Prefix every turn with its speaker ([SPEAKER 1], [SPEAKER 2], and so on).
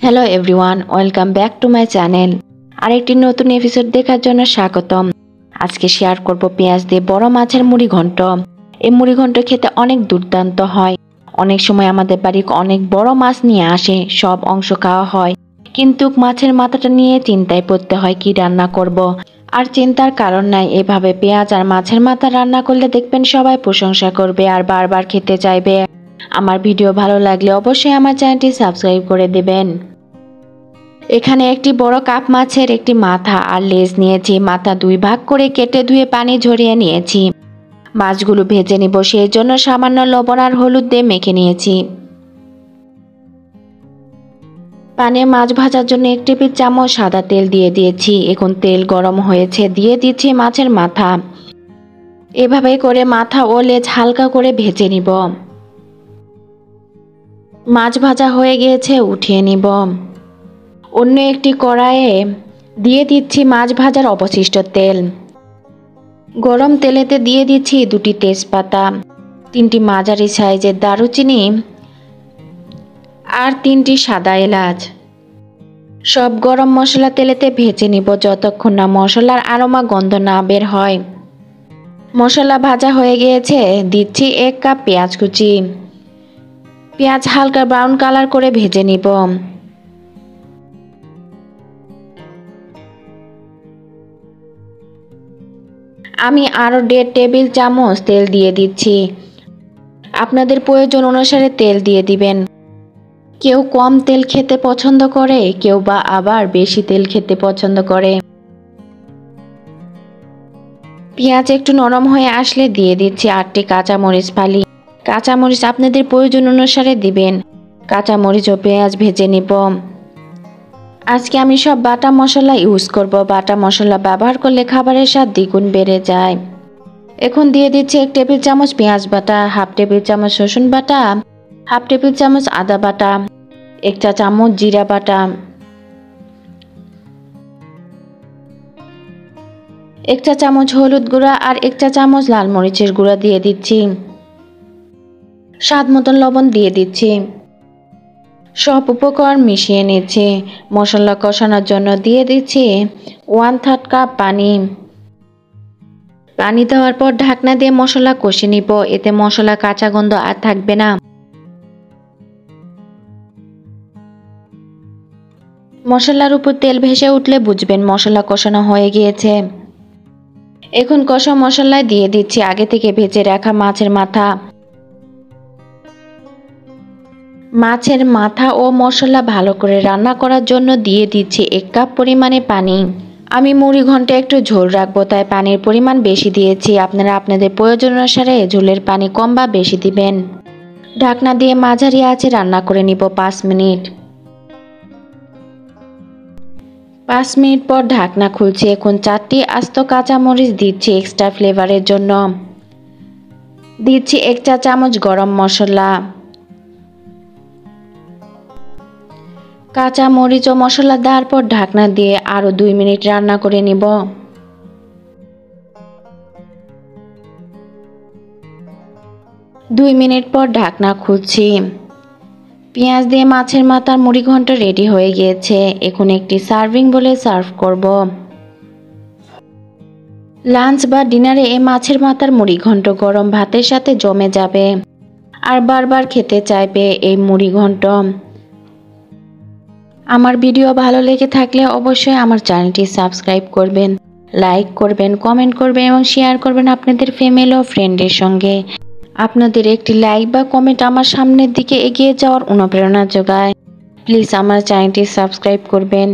[SPEAKER 1] Hello everyone, welcome back to my channel. আরেকটি নতুন episode দেখার জন্য স্বাগতম। আজকে শেয়ার করব পেঁয়াজ দিয়ে বড় মাছের মুড়ি ঘন্ট। এই মুড়ি ঘন্ট খেতে অনেক দুর্দান্ত হয়। অনেক সময় আমাদের বাড়ি অনেক বড় মাছ নিয়ে আসে, সব অংশ খাওয়া হয়, কিন্তু মাছের মাথাটা নিয়ে চিন্তায় পড়তে হয় কি রান্না করব। আর চিন্তার কারণ নাই, এভাবে পেঁয়াজ আর মাছের মাথা রান্না করলে দেখবেন সবাই প্রশংসা করবে আর বারবার খেতে চাইবে। আমার ভিডিও ভালো লাগলে অবশ্যই আমার চ্যানেলটি সাবস্ক্রাইব করে দেবেন। এখানে একটি বড় কাপ মাছের একটি মাথা আর লেজ নিয়েছি। মাথা দুই ভাগ করে কেটে ধুয়ে পানি ঝরিয়ে নিয়েছি। মাছগুলো ভেজে নিব, সেই জন্য সামান্য লবণ আর হলুদ দিয়ে মেখে নিয়েছি। পানে মাছ ভাজার জন্য 1 টেবিল চামচ সাদা তেল দিয়ে দিয়েছি। এখন তেল গরম হয়েছে, দিয়ে দিচ্ছি মাছের মাথা। এভাবে করে মাথা ও লেজ হালকা করে ভেজে নিব। মাছ ভাজা হয়ে গিয়েছে, উঠিয়ে নিব। অন্য একটি কড়াইয়ে দিয়ে দিচ্ছি মাছ ভাজার অবশিষ্ট তেল। গরম তেলেতে দিয়ে দিচ্ছি 2টি তেজপাতা, 3টি মাঝারি সাইজের দারুচিনি আর 3টি সাদা এলাচ। সব গরম মশলা তেলেতে ভেজে নিব যতক্ষণ না মশলার আরোমা গন্ধ না বের হয়। মশলা ভাজা হয়ে গিয়েছে, দিচ্ছি 1 কাপ পেঁয়াজ কুচি। পেঁয়াজ হালকা ব্রাউন কালার করে ভেজে নিব। আমি আরও 1.5 টেবিল চামচ তেল দিয়ে দিচ্ছি। আপনাদের প্রয়োজন অনুসারে তেল দিয়ে দিবেন। কেউ কম তেল খেতে পছন্দ করে, কেউ বা আবার বেশি তেল খেতে পছন্দ করে। পেঁয়াজ একটু নরম হয়ে আসলে দিয়ে দিচ্ছি 8টি কাঁচামরিচ ফালি। কাঁচামরিচ আপনাদের প্রয়োজন অনুসারে দিবেন। কাঁচামরিচ ও পেঁয়াজ ভেজে নিব। আজকে আমি সব বাটা মশলা ইউজ করব। বাটা মশলা ব্যবহার করলে খাবারের স্বাদ দ্বিগুণ বেড়ে যায়। এখন দিয়ে দিচ্ছি 1 টেবিল চামচ পেঁয়াজ বাটা, 1/2 টেবিল চামচ রসুন বাটা, 1/2 টেবিল চামচ আদা বাটা, 1 চা চামচ জিরা বাটা, 1 চা চামচ হলুদ গুঁড়া আর 1 চা চামচ লাল মরিচের গুঁড়া দিয়ে দিচ্ছি। স্বাদ মতন লবণ দিয়ে দিচ্ছি। সব উপকরণ মিশিয়ে নিচ্ছি। মশলা কষানোর জন্য দিয়ে দিচ্ছি 1/3 কাপ পানি। পানি দেওয়ার পর ঢাকনা দিয়ে মশলা কষে নিব, এতে মশলা কাঁচা গন্ধ আর থাকবে না। মশলার উপর তেল ভেসে উঠলে বুঝবেন মশলা কষানো হয়ে গিয়েছে। এখন কষা মশলায় দিয়ে দিচ্ছি আগে থেকে ভেজে রাখা মাছের মাথা। মাছের মাথা ও মশলা ভালো করে রান্না করার জন্য দিয়ে দিচ্ছি 1 কাপ পরিমাণে পানি। আমি মুড়ি ঘন্ট একটু ঝোল রাখবো, তাই পানির পরিমাণ বেশি দিয়েছি। আপনারা আপনাদের প্রয়োজন অনুসারে ঝোলের পানি কম বা বেশি দিবেন। ঢাকনা দিয়ে মাঝারি আঁচে রান্না করে নিব 5 মিনিট। 5 মিনিট পর ঢাকনা খুলছি। এখন 4টি আস্ত কাঁচামরিচ দিচ্ছি এক্সট্রা ফ্লেভারের জন্য। দিচ্ছি 1 চা চামচ গরম মশলা। কাঁচা মরিচ ও মশলা দেওয়ার পর ঢাকনা দিয়ে আরও 2 মিনিট রান্না করে নিব। 2 মিনিট পর ঢাকনা খুলছি। পেঁয়াজ দিয়ে মাছের মাথার মুড়ি ঘন্ট রেডি হয়ে গিয়েছে। এখন একটি সার্ভিং বলে সার্ভ করব। লাঞ্চ বা ডিনারে এই মাছের মাথার মুড়ি ঘন্ট গরম ভাতের সাথে জমে যাবে আর বারবার খেতে চাইবে এই মুড়ি ঘন্ট। আমার ভিডিও ভালো লেগে থাকলে অবশ্যই আমার চ্যানেলটি সাবস্ক্রাইব করবেন, লাইক করবেন, কমেন্ট করবেন এবং শেয়ার করবেন আপনাদের ফ্যামিলি ও ফ্রেন্ডের সঙ্গে। আপনাদের একটি লাইক বা কমেন্ট আমার সামনের দিকে এগিয়ে যাওয়ার অনুপ্রেরণা যোগায়। প্লিজ আমার চ্যানেলটি সাবস্ক্রাইব করবেন।